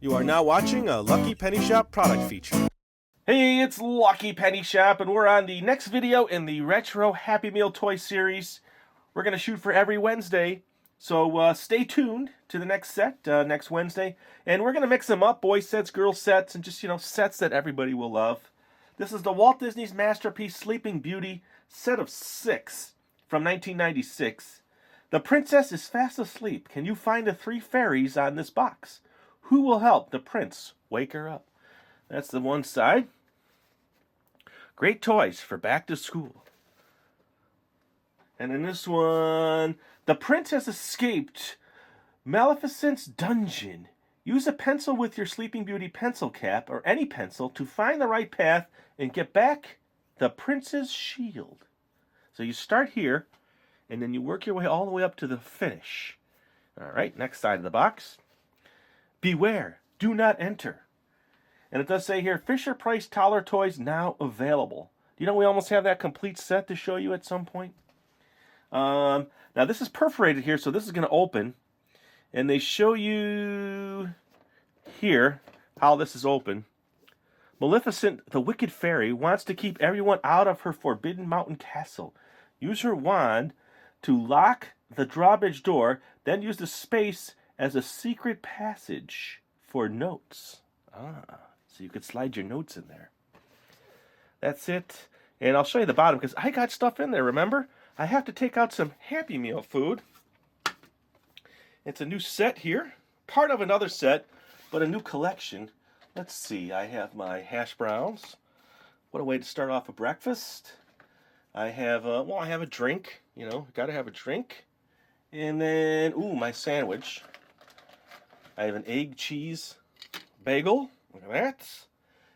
You are now watching a Lucky Penny Shop product feature. Hey, it's Lucky Penny Shop, and we're on the next video in the Retro Happy Meal toy series. We're going to shoot for every Wednesday, so stay tuned to the next set next Wednesday. And we're going to mix them up, boy sets, girl sets, and just, sets that everybody will love. This is the Walt Disney's masterpiece Sleeping Beauty set of 6 from 1996. The princess is fast asleep. Can you find the 3 fairies on this box? Who will help the prince wake her up? That's the one side. Great toys for back to school. And in this one, the prince has escaped Maleficent's dungeon. Use a pencil with your Sleeping Beauty pencil cap, or any pencil, to find the right path and get back the prince's shield. So you start here, and then you work your way all the way up to the finish. All right, next side of the box. Beware, do not enter. And it does say here, Fisher-Price Toddler Toys now available. Do you know we almost have that complete set to show you at some point? Now this is perforated here, so this is going to open. And they show you here how this is open. Maleficent, the wicked fairy, wants to keep everyone out of her forbidden mountain castle. Use her wand to lock the drawbridge door, then use the space as a secret passage for notes. So you could slide your notes in there. That's it. And I'll show you the bottom because I got stuff in there, remember? I have to take out some Happy Meal food. It's a new set here. Part of another set, but a new collection. Let's see. I have my hash browns. What a way to start off a breakfast. I have I have a drink. Got to have a drink. And then, my sandwich. I have an egg cheese bagel. Look at that.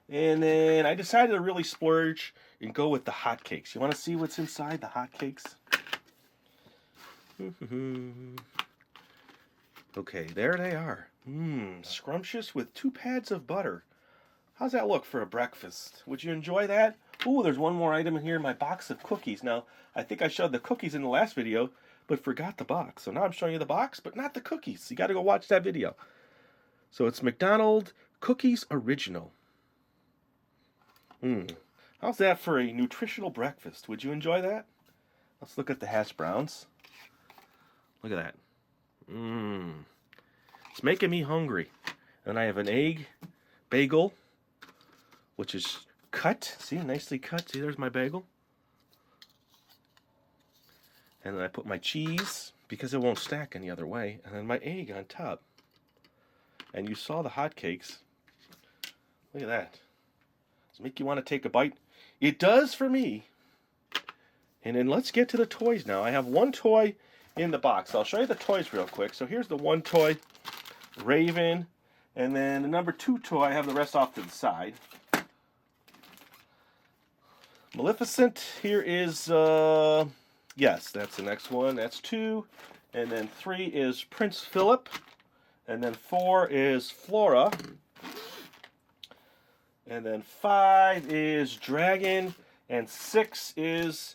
And then I decided to really splurge and go with the hotcakes. You want to see what's inside the hotcakes? Okay, there they are. Scrumptious with 2 pads of butter. How's that look for a breakfast? Would you enjoy that? There's one more item in here in my box of cookies. Now, I think I showed the cookies in the last video, but forgot the box. So now I'm showing you the box, but not the cookies. You got to go watch that video. So it's McDonald's Cookies Original. How's that for a nutritional breakfast? Would you enjoy that? Let's look at the hash browns. Look at that. It's making me hungry. And I have an egg bagel, which is cut. See, nicely cut. See, there's my bagel. And then I put my cheese, because it won't stack any other way. And then my egg on top. And you saw the hotcakes. Look at that. Does it make you want to take a bite? It does for me. And then let's get to the toys now. I have one toy in the box. I'll show you the toys real quick. So here's the one toy, Raven. And then the number 2 toy, I have the rest off to the side. Maleficent, here is, yes, that's the next one. That's 2. And then 3 is Prince Phillip. And then 4 is Flora. And then 5 is Dragon. And 6 is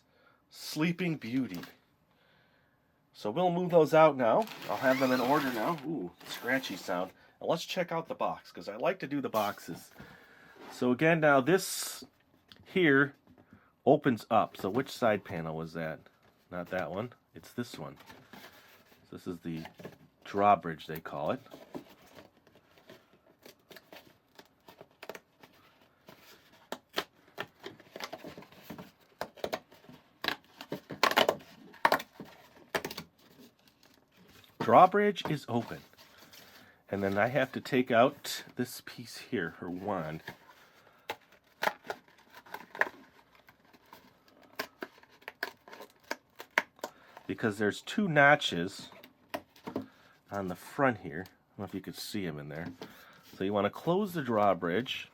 Sleeping Beauty. So we'll move those out now. I'll have them in order now. Scratchy sound. And let's check out the box, because I like to do the boxes. So again, now this here opens up. So which side panel was that? Not that one. It's this one. This is the drawbridge, they call it. Drawbridge is open. And then I have to take out this piece here, her wand. Because there's 2 notches on the front here. I don't know if you could see them in there. So you want to close the drawbridge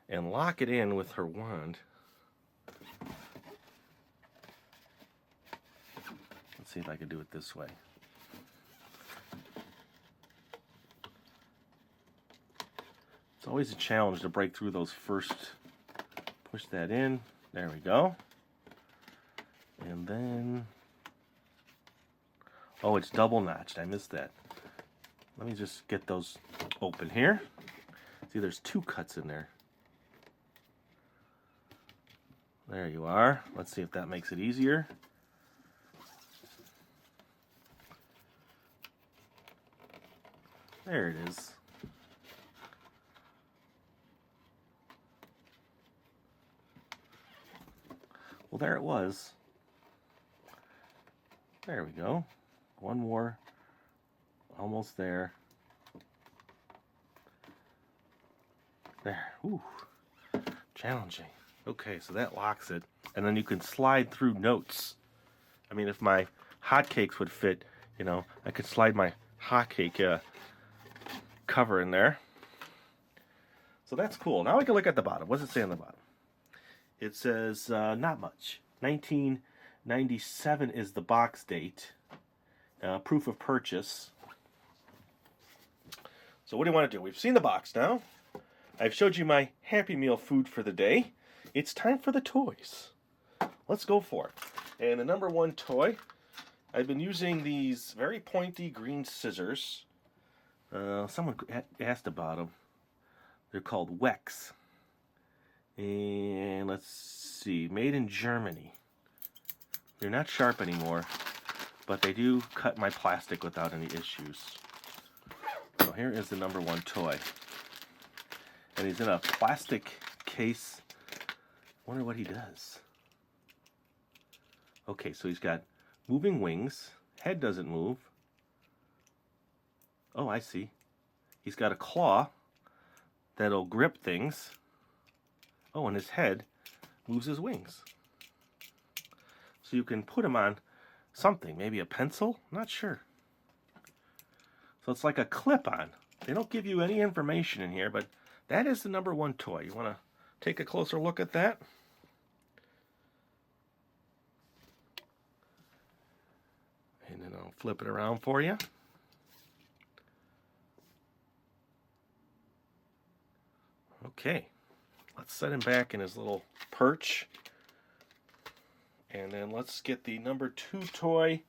and lock it in with her wand. Let's see if I can do it this way. It's always a challenge to break through those first. Push that in. There we go. And then, oh, it's double notched. I missed that. let me just get those open here. See, there's 2 cuts in there. There you are. Let's see if that makes it easier. There it is. Well, there it was. There we go. One more. Almost there. There. Ooh. Challenging. Okay, so that locks it. And then you can slide through notes. I mean, if my hotcakes would fit, you know, I could slide my hotcake cover in there. So that's cool. Now we can look at the bottom. What does it say on the bottom? It says not much. 1997 is the box date. Proof of purchase. So what do you want to do? We've seen the box now. I've showed you my Happy Meal food for the day. It's time for the toys. Let's go for it. And the number 1 toy, I've been using these very pointy green scissors. Someone asked about them. They're called Wex. And let's see, made in Germany. They're not sharp anymore, but they do cut my plastic without any issues. So here is the number 1 toy. And he's in a plastic case. Wonder what he does. Okay, so he's got moving wings. Head doesn't move. Oh, I see. He's got a claw that'll grip things. Oh, and his head moves his wings. So you can put him on something, maybe a pencil? Not sure. So it's like a clip-on. They don't give you any information in here, but that is the number 1 toy. You want to take a closer look at that? And then I'll flip it around for you. Okay, let's set him back in his little perch. And then let's get the number 2 toy.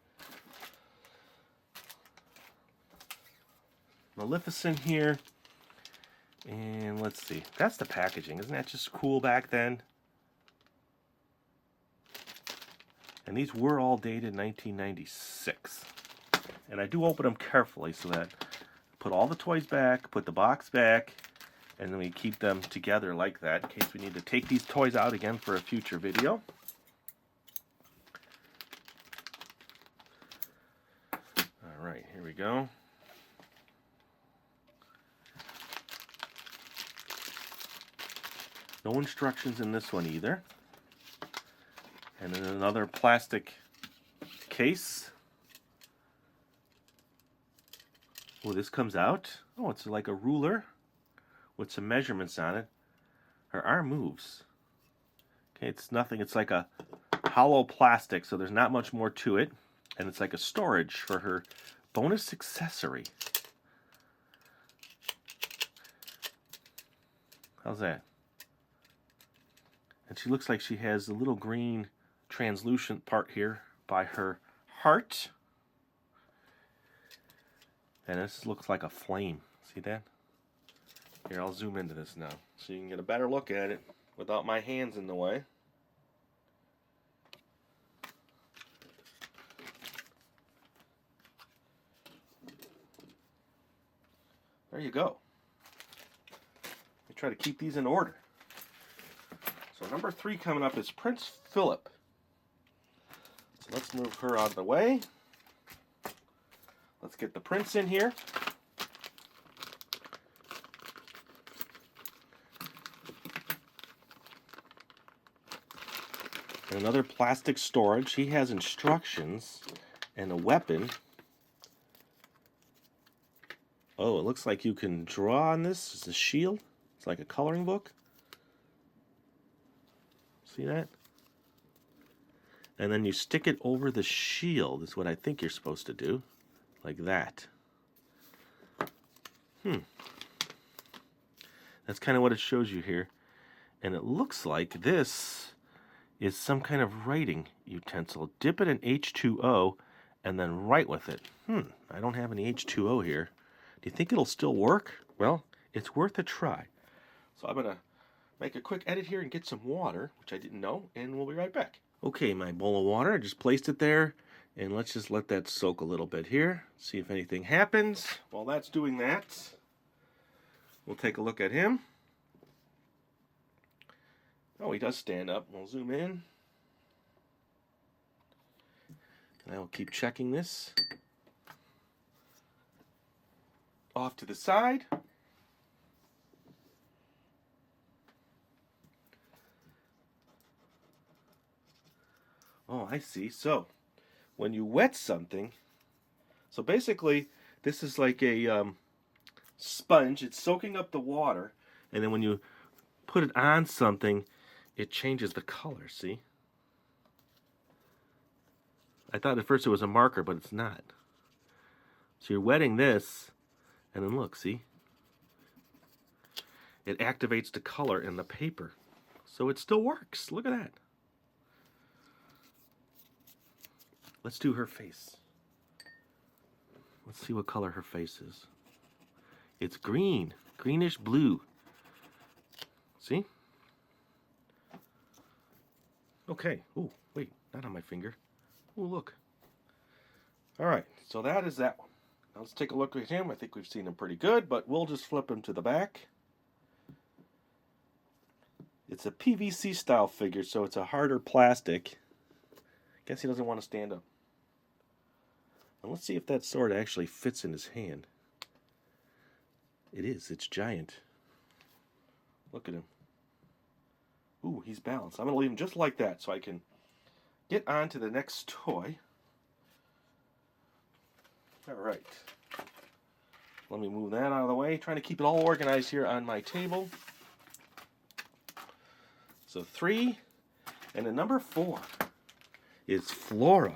Maleficent here. And let's see. That's the packaging. Isn't that just cool back then? And these were all dated 1996. And I do open them carefully so that I put all the toys back, put the box back, and then we keep them together like that in case we need to take these toys out again for a future video. Alright, here we go. No instructions in this one either. And then another plastic case. Oh, this comes out. Oh, it's like a ruler with some measurements on it. Her arm moves. Okay, it's nothing. It's like a hollow plastic, so there's not much more to it. And it's like a storage for her bonus accessory. How's that? And she looks like she has a little green translucent part here by her heart. And this looks like a flame. See that? Here, I'll zoom into this now so you can get a better look at it without my hands in the way. There you go. I try to keep these in order. So number 3 coming up is Prince Phillip. So let's move her out of the way. Let's get the prince in here. And another plastic storage. He has instructions and a weapon. Oh, it looks like you can draw on this. It's a shield. It's like a coloring book. See that? And then you stick it over the shield is what I think you're supposed to do. Like that. That's kind of what it shows you here. And it looks like this is some kind of writing utensil. Dip it in H2O and then write with it. I don't have any H2O here Do you think it'll still work? Well, it's worth a try. So I'm going to make a quick edit here and get some water, which I didn't know, and we'll be right back. Okay, my bowl of water, I just placed it there, and let's just let that soak a little bit here, see if anything happens. While that's doing that, we'll take a look at him. Oh, he does stand up. We'll zoom in. And I will keep checking this. Off to the side. Oh, I see. So, when you wet something, so basically, this is like a sponge. It's soaking up the water, and then when you put it on something, it changes the color, see? I thought at first it was a marker, but it's not. So you're wetting this, and then look, see? It activates the color in the paper. So it still works. Look at that. Let's do her face. Let's see what color her face is. It's green, greenish blue. See? Okay. Oh, wait, not on my finger. Oh, look. All right, so that is that one. Now let's take a look at him. I think we've seen him pretty good, but we'll just flip him to the back. It's a PVC style figure, so it's a harder plastic. Guess he doesn't want to stand up. And let's see if that sword actually fits in his hand. It is. It's giant. Look at him. Ooh, he's balanced. I'm going to leave him just like that so I can get on to the next toy. All right. Let me move that out of the way. Trying to keep it all organized here on my table. So 3. And then number 4 is Flora.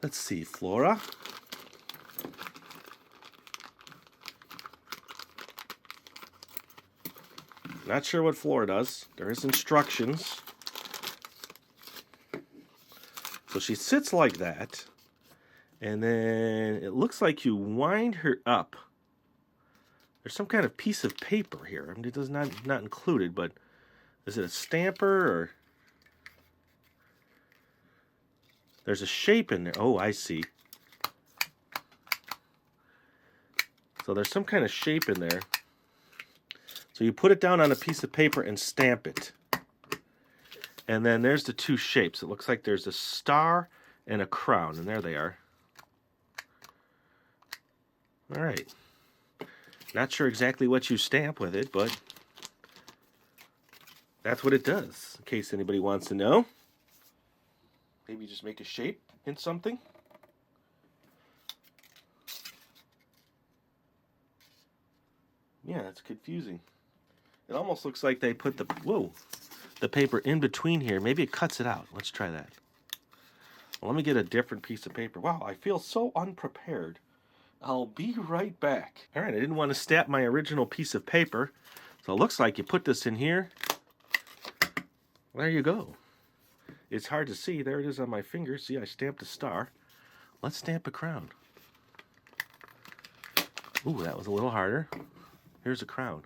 Let's see, Flora. Not sure what Flora does. There is instructions. So she sits like that, and then it looks like you wind her up. There's some kind of piece of paper here. I mean, it does not included, but is it a stamper or? There's a shape in there. Oh, I see. So there's some kind of shape in there. So you put it down on a piece of paper and stamp it. And then there's the 2 shapes. It looks like there's a star and a crown, and there they are. All right. Not sure exactly what you stamp with it, but that's what it does, in case anybody wants to know. Maybe just make a shape in something. Yeah, it's confusing. It almost looks like they put the paper in between here. Maybe it cuts it out. Let's try that. Well, let me get a different piece of paper. Wow, I feel so unprepared. I'll be right back. All right, I didn't want to stamp my original piece of paper. So it looks like you put this in here. There you go. It's hard to see. There it is on my finger. See, I stamped a star. Let's stamp a crown. Ooh, that was a little harder. Here's a crown.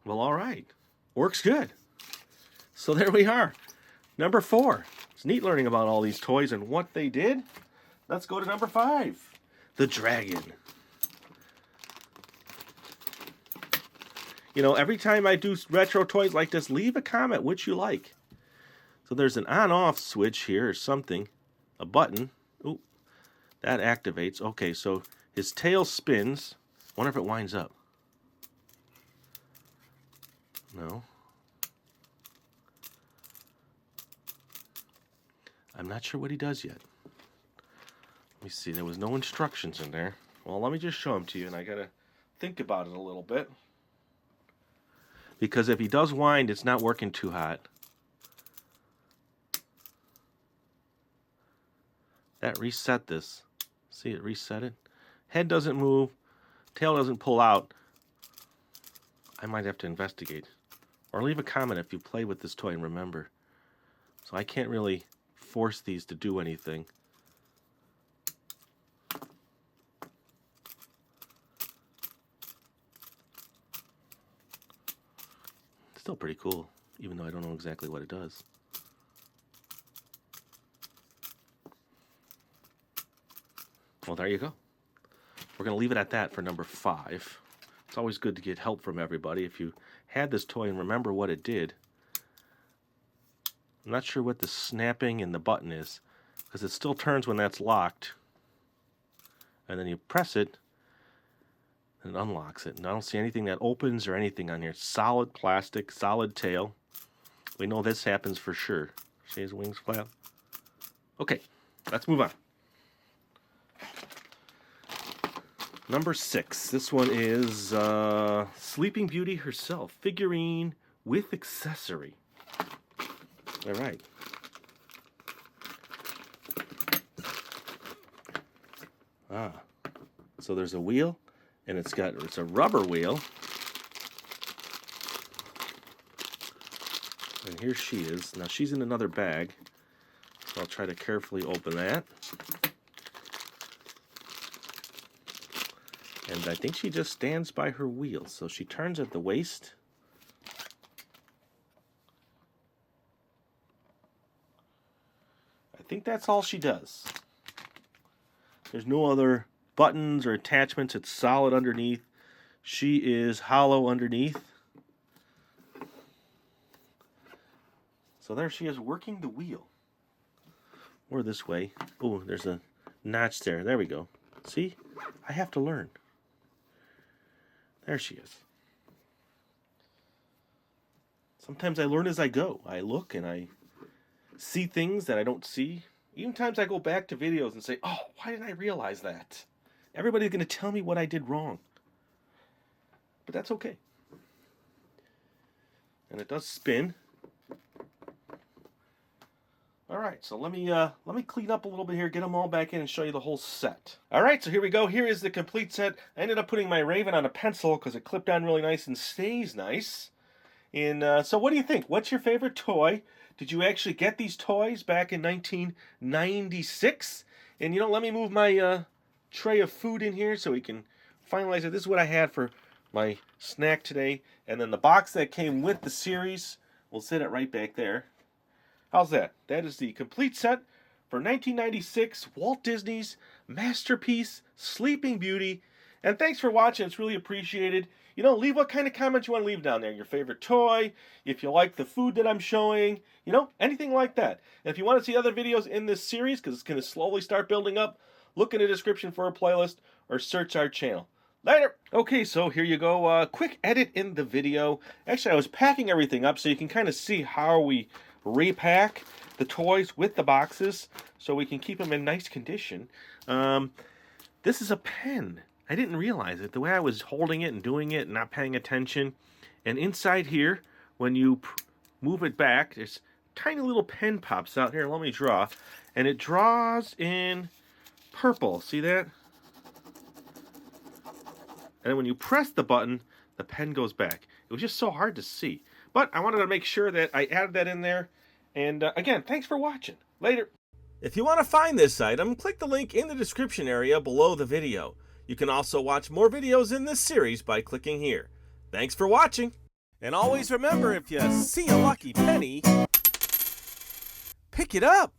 Well, all right. Works good. So there we are. Number 4. It's neat learning about all these toys and what they did. Let's go to number 5. The dragon. You know, every time I do retro toys like this, leave a comment which you like. So there's an on-off switch here or something. A button. Ooh, that activates. Okay, so his tail spins. Wonder if it winds up. No. I'm not sure what he does yet. Let me see. There was no instructions in there. Well, let me just show them to you, and I got to think about it a little bit. Because if he does wind, it's not working too hot. That reset this. See, it reset it. Head doesn't move. Tail doesn't pull out. I might have to investigate. Or leave a comment if you play with this toy and remember. So I can't really force these to do anything. Still pretty cool, even though I don't know exactly what it does. Well, there you go. We're going to leave it at that for number 5. It's always good to get help from everybody. If you had this toy and remember what it did, I'm not sure what the snapping and the button is, because it still turns when that's locked. And then you press it, and it unlocks it. And I don't see anything that opens or anything on here. Solid plastic, solid tail. We know this happens for sure. See his wings flap? Okay, let's move on. Number 6. This one is Sleeping Beauty herself. Figurine with accessory. All right. So there's a wheel, and it's a rubber wheel. And here she is. Now she's in another bag. So I'll try to carefully open that. And I think she just stands by her wheel. So she turns at the waist. I think that's all she does. There's no other buttons or attachments. It's solid underneath. She is hollow underneath. So there she is working the wheel. Or this way. Oh, there's a notch there. There we go. See? I have to learn. There she is. Sometimes I learn as I go. I look and I see things that I don't see. Even times I go back to videos and say, oh, why didn't I realize that? Everybody's going to tell me what I did wrong. But that's okay. And it does spin. All right, so let me clean up a little bit here, get them all back in, and show you the whole set. All right, so here we go. Here is the complete set. I ended up putting my Raven on a pencil because it clipped on really nice and stays nice. And so what do you think? What's your favorite toy? Did you actually get these toys back in 1996? And, let me move my tray of food in here so we can finalize it. This is what I had for my snack today. And then the box that came with the series, we'll set it right back there. How's that? That is the complete set for 1996 Walt Disney's masterpiece, Sleeping Beauty. And thanks for watching. It's really appreciated. Leave what kind of comments you want to leave down there. Your favorite toy, if you like the food that I'm showing, anything like that. And if you want to see other videos in this series, because it's going to slowly start building up, look in the description for a playlist or search our channel. Later! Okay, so here you go. Quick edit in the video. Actually, I was packing everything up so you can kind of see how we repack the toys with the boxes so we can keep them in nice condition. This is a pen. I didn't realize it. The way I was holding it and doing it and not paying attention. And inside here, when you move it back, there's tiny little pen pops out here. Let me draw. And it draws in purple. See that? And then when you press the button, the pen goes back. It was just so hard to see. But I wanted to make sure that I added that in there. And again, thanks for watching. Later. If you want to find this item, click the link in the description area below the video. You can also watch more videos in this series by clicking here. Thanks for watching. And always remember, if you see a lucky penny, pick it up.